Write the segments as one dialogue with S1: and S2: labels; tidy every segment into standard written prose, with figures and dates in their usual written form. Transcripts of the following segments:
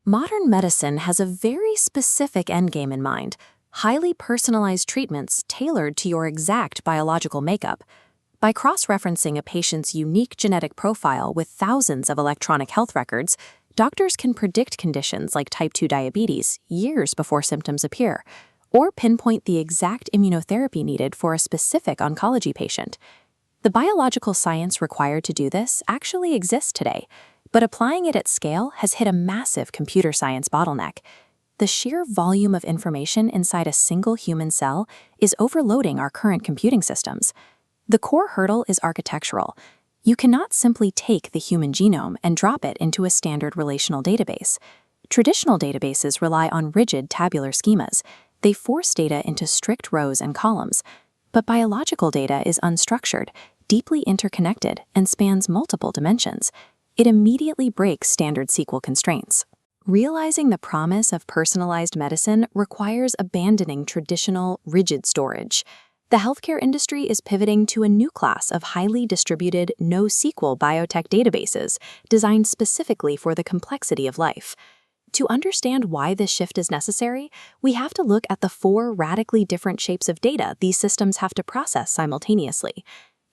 S1: Modern medicine has a very specific endgame in mind: highly personalized treatments tailored to your exact biological makeup. By cross-referencing a patient's unique genetic profile with thousands of electronic health records, doctors can predict conditions like type 2 diabetes years before symptoms appear, or pinpoint the exact immunotherapy needed for a specific oncology patient. The biological science required to do this actually exists today, but applying it at scale has hit a massive computer science bottleneck. The sheer volume of information inside a single human cell is overloading our current computing systems. The core hurdle is architectural. You cannot simply take the human genome and drop it into a standard relational database. Traditional databases rely on rigid tabular schemas. They force data into strict rows and columns. But biological data is unstructured, deeply interconnected, and spans multiple dimensions. It immediately breaks standard SQL constraints. Realizing the promise of personalized medicine requires abandoning traditional, rigid storage. The healthcare industry is pivoting to a new class of highly distributed, NoSQL biotech databases designed specifically for the complexity of life. To understand why this shift is necessary, we have to look at the four radically different shapes of data these systems have to process simultaneously.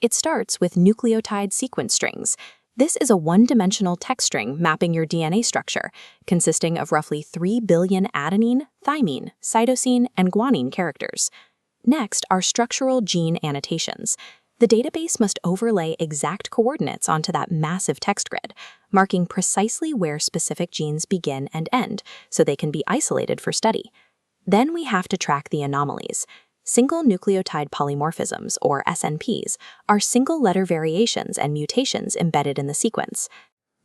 S1: It starts with nucleotide sequence strings. This is a one-dimensional text string mapping your DNA structure, consisting of roughly 3 billion adenine, thymine, cytosine, and guanine characters. Next are structural gene annotations. The database must overlay exact coordinates onto that massive text grid, marking precisely where specific genes begin and end, so they can be isolated for study. Then we have to track the anomalies. Single nucleotide polymorphisms, or SNPs, are single-letter variations and mutations embedded in the sequence.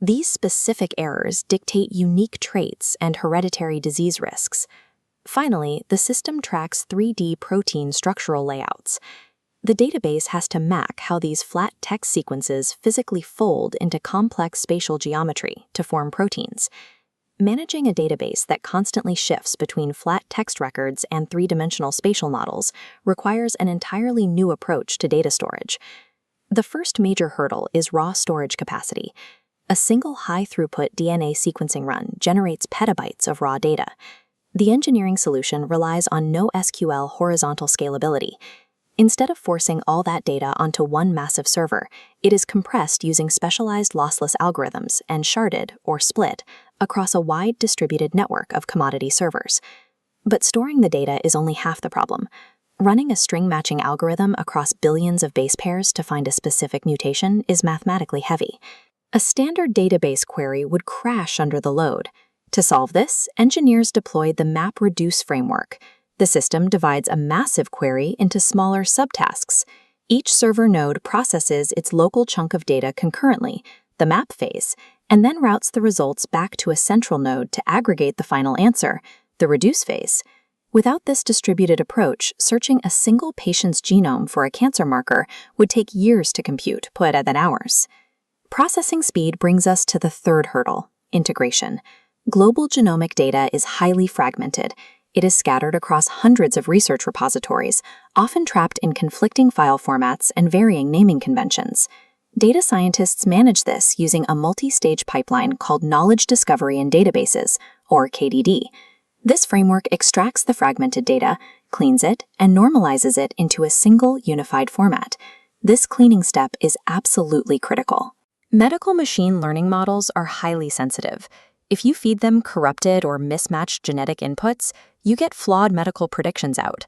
S1: These specific errors dictate unique traits and hereditary disease risks. Finally, the system tracks 3D protein structural layouts. The database has to map how these flat text sequences physically fold into complex spatial geometry to form proteins. Managing a database that constantly shifts between flat text records and three-dimensional spatial models requires an entirely new approach to data storage. The first major hurdle is raw storage capacity. A single high-throughput DNA sequencing run generates petabytes of raw data. The engineering solution relies on NoSQL horizontal scalability. Instead of forcing all that data onto one massive server, it is compressed using specialized lossless algorithms and sharded, or split, across a wide distributed network of commodity servers. But storing the data is only half the problem. Running a string matching algorithm across billions of base pairs to find a specific mutation is mathematically heavy. A standard database query would crash under the load. To solve this, engineers deployed the MapReduce framework. The system divides a massive query into smaller subtasks. Each server node processes its local chunk of data concurrently, the map phase, and then routes the results back to a central node to aggregate the final answer, the reduce phase. Without this distributed approach, searching a single patient's genome for a cancer marker would take years to compute, put at hours. Processing speed brings us to the third hurdle: integration. Global genomic data is highly fragmented. It is scattered across hundreds of research repositories, often trapped in conflicting file formats and varying naming conventions. Data scientists manage this using a multi-stage pipeline called Knowledge Discovery in Databases, or KDD. This framework extracts the fragmented data, cleans it, and normalizes it into a single unified format. This cleaning step is absolutely critical. Medical machine learning models are highly sensitive. If you feed them corrupted or mismatched genetic inputs, you get flawed medical predictions out.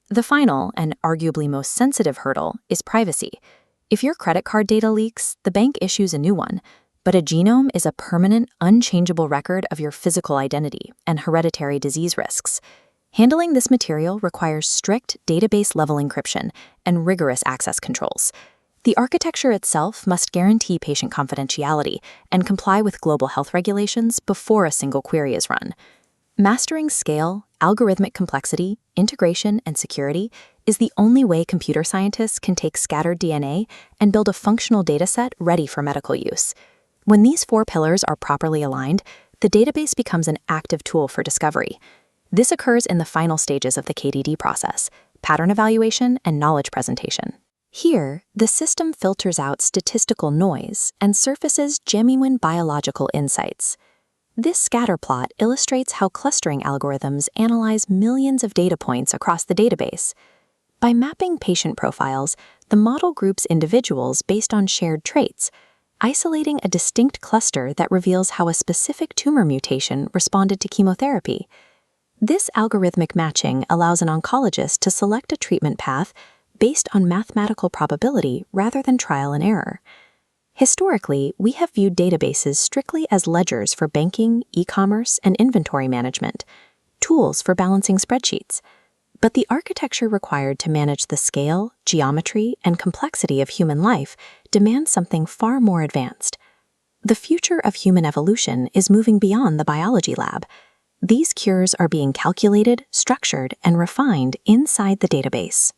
S1: The final, and arguably most sensitive hurdle, is privacy. If your credit card data leaks, the bank issues a new one, but a genome is a permanent, unchangeable record of your physical identity and hereditary disease risks. Handling this material requires strict database-level encryption and rigorous access controls. The architecture itself must guarantee patient confidentiality and comply with global health regulations before a single query is run. Mastering scale, algorithmic complexity, integration, and security is the only way computer scientists can take scattered DNA and build a functional dataset ready for medical use. When these four pillars are properly aligned, the database becomes an active tool for discovery. This occurs in the final stages of the KDD process: pattern evaluation and knowledge presentation. Here, the system filters out statistical noise and surfaces genuine biological insights. This scatter plot illustrates how clustering algorithms analyze millions of data points across the database. By mapping patient profiles, the model groups individuals based on shared traits, isolating a distinct cluster that reveals how a specific tumor mutation responded to chemotherapy. This algorithmic matching allows an oncologist to select a treatment path based on mathematical probability rather than trial and error. Historically, we have viewed databases strictly as ledgers for banking, e-commerce, and inventory management, tools for balancing spreadsheets. But the architecture required to manage the scale, geometry, and complexity of human life demands something far more advanced. The future of human evolution is moving beyond the biology lab. These cures are being calculated, structured, and refined inside the database.